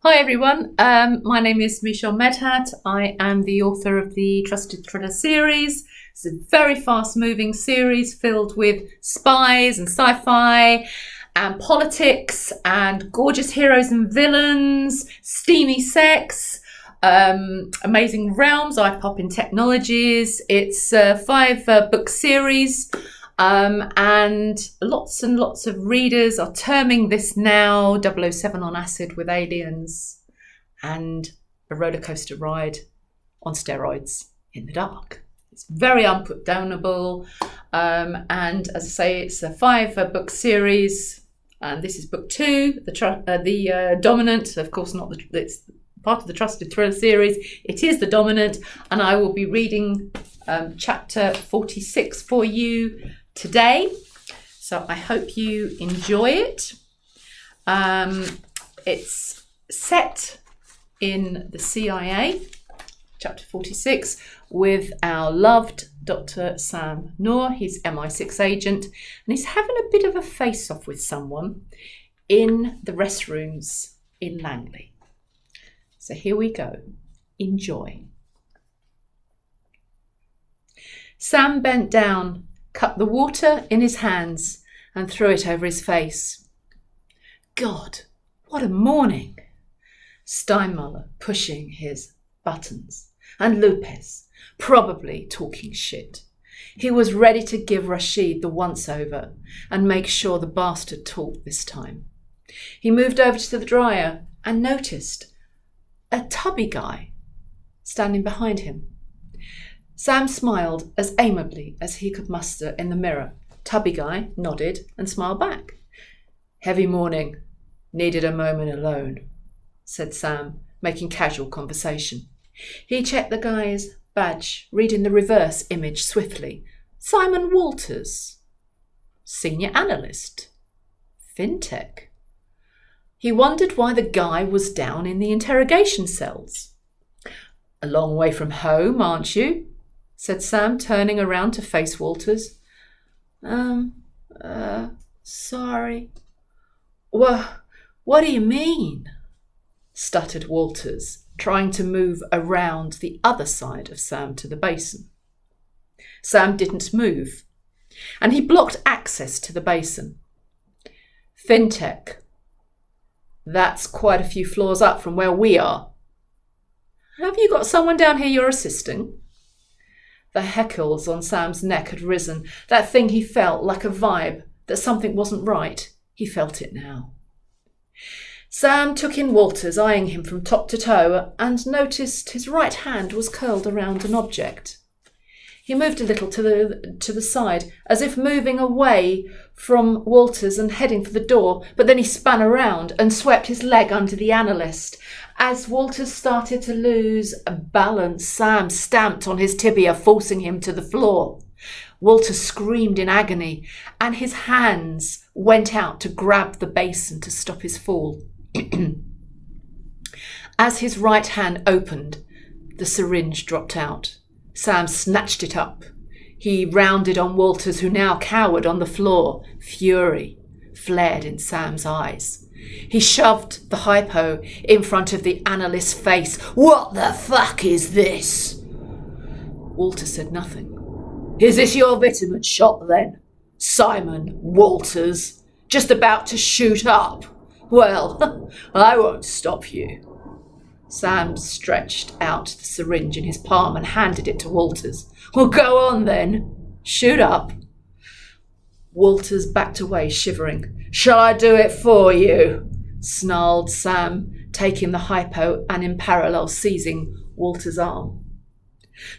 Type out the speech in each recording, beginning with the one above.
Hi everyone, my name is Medhat. I am the author of the Trusted Thriller series. It's a very fast-moving series filled with spies and sci-fi and politics and gorgeous heroes and villains, steamy sex, amazing realms, eye-popping technologies. It's a 5-book series. And lots of readers are terming this now 007 on acid with aliens and a roller coaster ride on steroids in the dark. It's very unputdownable. And as I say, it's a 5-book series. And this is book 2, the Dominant. Of course, it's part of the Trusted Thriller series. It is the Dominant. And I will be reading chapter 46 for you today, so I hope you enjoy it. It's set in the CIA, chapter 46, with our loved Dr. Sam Noor. He's MI6 agent, and he's having a bit of a face-off with someone in the restrooms in Langley. So here we go. Enjoy. Sam bent down, cut the water in his hands and threw it over his face. God, what a morning! Steinmuller pushing his buttons and Lopez probably talking shit. He was ready to give Rashid the once-over and make sure the bastard talked this time. He moved over to the dryer and noticed a tubby guy standing behind him. Sam smiled as amiably as he could muster in the mirror. Tubby guy nodded and smiled back. Heavy morning. Needed a moment alone, said Sam, making casual conversation. He checked the guy's badge, reading the reverse image swiftly. Simon Walters. Senior analyst. FinTech. He wondered why the guy was down in the interrogation cells. A long way from home, aren't you? Said Sam, turning around to face Walters. Sorry. What do you mean? Stuttered Walters, trying to move around the other side of Sam to the basin. Sam didn't move, and he blocked access to the basin. FinTech. That's quite a few floors up from where we are. Have you got someone down here you're assisting? The heckles on Sam's neck had risen. That thing he felt, like a vibe, that something wasn't right. He felt it now. Sam took in Walters, eyeing him from top to toe, and noticed his right hand was curled around an object. He moved a little to the side, as if moving away from Walters and heading for the door, but then he spun around and swept his leg under the analyst. As Walters started to lose balance, Sam stamped on his tibia, forcing him to the floor. Walters screamed in agony, and his hands went out to grab the basin to stop his fall. As his right hand opened, the syringe dropped out. Sam snatched it up. He rounded on Walters, who now cowered on the floor. Fury flared in Sam's eyes. He shoved the hypo in front of the analyst's face. What the fuck is this? Walters said nothing. Is this your vitamin shot then? Simon Walters, just about to shoot up? Well, I won't stop you. Sam stretched out the syringe in his palm and handed it to Walters. Well, go on then. Shoot up. Walters backed away, shivering. Shall I do it for you? Snarled Sam, taking the hypo and in parallel seizing Walters' arm.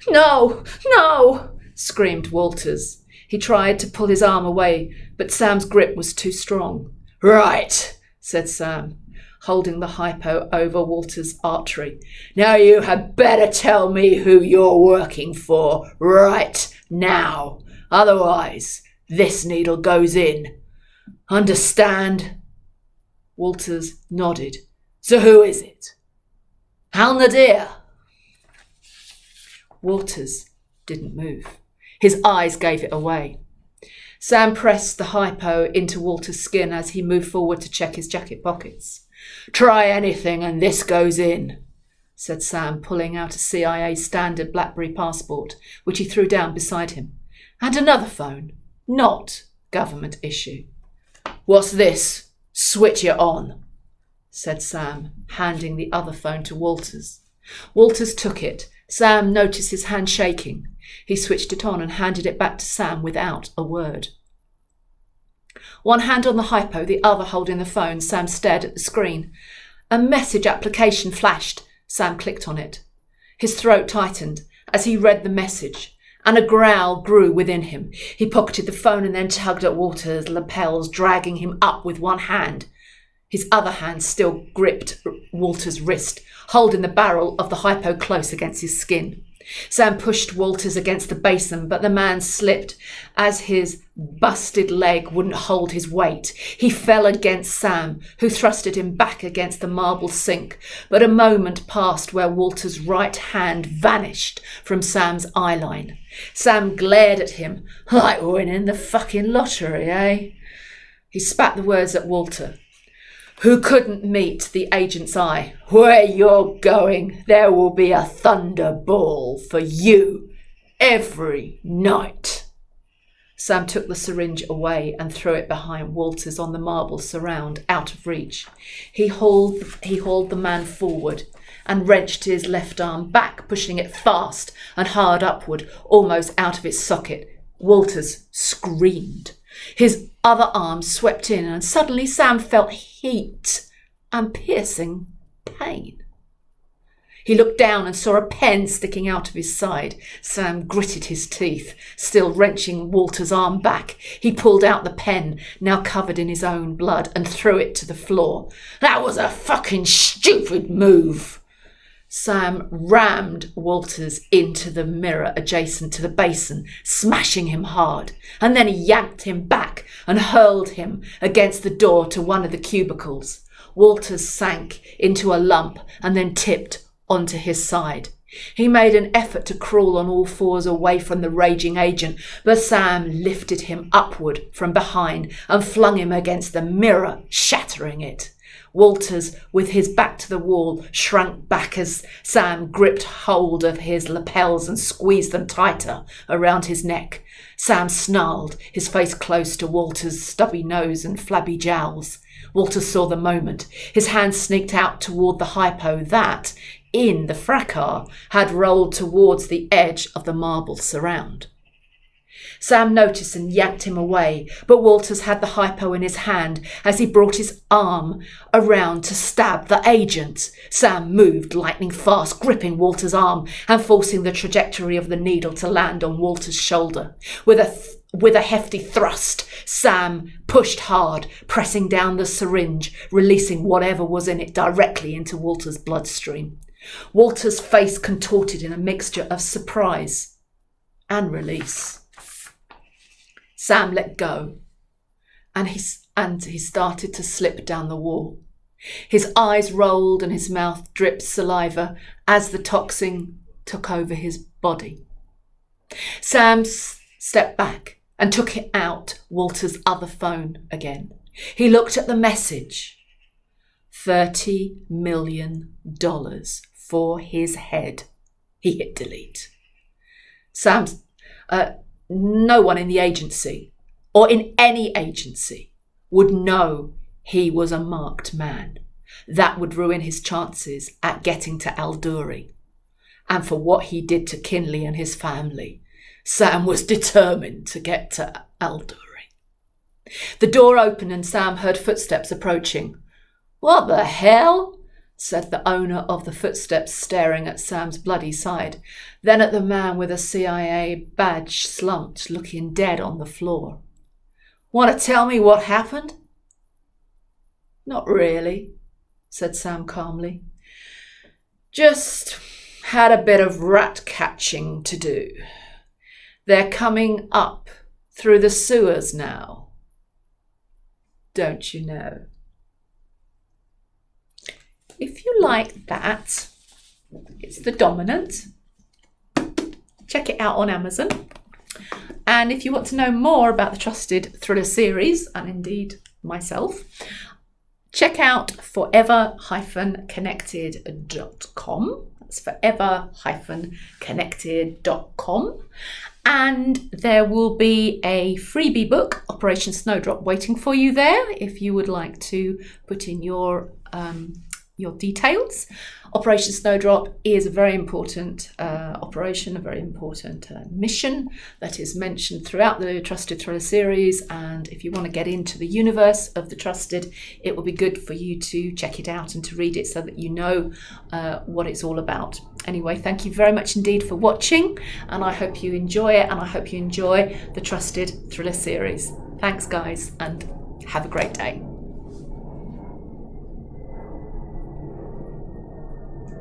No, no, screamed Walters. He tried to pull his arm away, but Sam's grip was too strong. Right, said Sam, holding the hypo over Walters' artery. Now you had better tell me who you're working for right now. Otherwise, this needle goes in. Understand? Walters nodded. So who is it? Nadir. Walters didn't move. His eyes gave it away. Sam pressed the hypo into Walter's skin as he moved forward to check his jacket pockets. "Try anything and this goes in," said Sam, pulling out a CIA standard BlackBerry passport, which he threw down beside him. "And another phone, not government issue." "What's this? Switch it on," said Sam, handing the other phone to Walters. Walters took it. Sam noticed his hand shaking. He switched it on and handed it back to Sam without a word. One hand on the hypo, the other holding the phone, Sam stared at the screen. A message application flashed. Sam clicked on it. His throat tightened as he read the message, and a growl grew within him. He pocketed the phone and then tugged at Walters' lapels, dragging him up with one hand. His other hand still gripped Walters' wrist, holding the barrel of the hypo close against his skin. Sam pushed Walters against the basin, but the man slipped as his busted leg wouldn't hold his weight. He fell against Sam, who thrusted him back against the marble sink, but a moment passed where Walters' right hand vanished from Sam's eyeline. Sam glared at him, "Like winning the fucking lottery, eh?" He spat the words at Walter, who couldn't meet the agent's eye. "Where you're going, there will be a thunderball for you every night." Sam took the syringe away and threw it behind Walters on the marble surround, out of reach. He hauled the man forward and wrenched his left arm back, pushing it fast and hard upward, almost out of its socket. Walters screamed. His other arm swept in, and suddenly Sam felt heat and piercing pain. He looked down and saw a pen sticking out of his side. Sam gritted his teeth, still wrenching Walter's arm back. He pulled out the pen, now covered in his own blood, and threw it to the floor. "That was a fucking stupid move." Sam rammed Walters into the mirror adjacent to the basin, smashing him hard, and then he yanked him back and hurled him against the door to one of the cubicles. Walters sank into a lump and then tipped onto his side. He made an effort to crawl on all fours away from the raging agent, but Sam lifted him upward from behind and flung him against the mirror, shattering it. Walters, with his back to the wall, shrank back as Sam gripped hold of his lapels and squeezed them tighter around his neck. Sam snarled, his face close to Walters' stubby nose and flabby jowls. Walters saw the moment. His hand sneaked out toward the hypo that, in the fracas, had rolled towards the edge of the marble surround. Sam noticed and yanked him away, but Walters had the hypo in his hand as he brought his arm around to stab the agent. Sam moved lightning fast, gripping Walters' arm and forcing the trajectory of the needle to land on Walters' shoulder. With a hefty thrust, Sam pushed hard, pressing down the syringe, releasing whatever was in it directly into Walters' bloodstream. Walters' face contorted in a mixture of surprise and release. Sam let go, and he started to slip down the wall. His eyes rolled and his mouth dripped saliva as the toxin took over his body. Sam stepped back and took out Walter's other phone again. He looked at the message. $30 million for his head. He hit delete. No one in the agency, or in any agency, would know he was a marked man. That would ruin his chances at getting to Alduri. And for what he did to Kinley and his family, Sam was determined to get to Alduri. The door opened and Sam heard footsteps approaching. "What the hell?" said the owner of the footsteps, staring at Sam's bloody side, then at the man with a CIA badge slumped, looking dead on the floor. "Want to tell me what happened?" "Not really," said Sam calmly. "Just had a bit of rat catching to do. They're coming up through the sewers now. Don't you know?" If you like that, it's The Dominant. Check it out on Amazon. And if you want to know more about the Trusted Thriller series, and indeed myself, Check out forever-connected.com. That's forever-connected.com. And there will be a freebie book, Operation Snowdrop, waiting for you there if you would like to put in your details. Operation Snowdrop is a very important operation, a very important mission that is mentioned throughout the Trusted Thriller series. And if you want to get into the universe of the Trusted, it will be good for you to check it out and to read it so that you know what it's all about. Anyway, thank you very much indeed for watching, and I hope you enjoy it, and I hope you enjoy the Trusted Thriller series. Thanks, guys, and have a great day.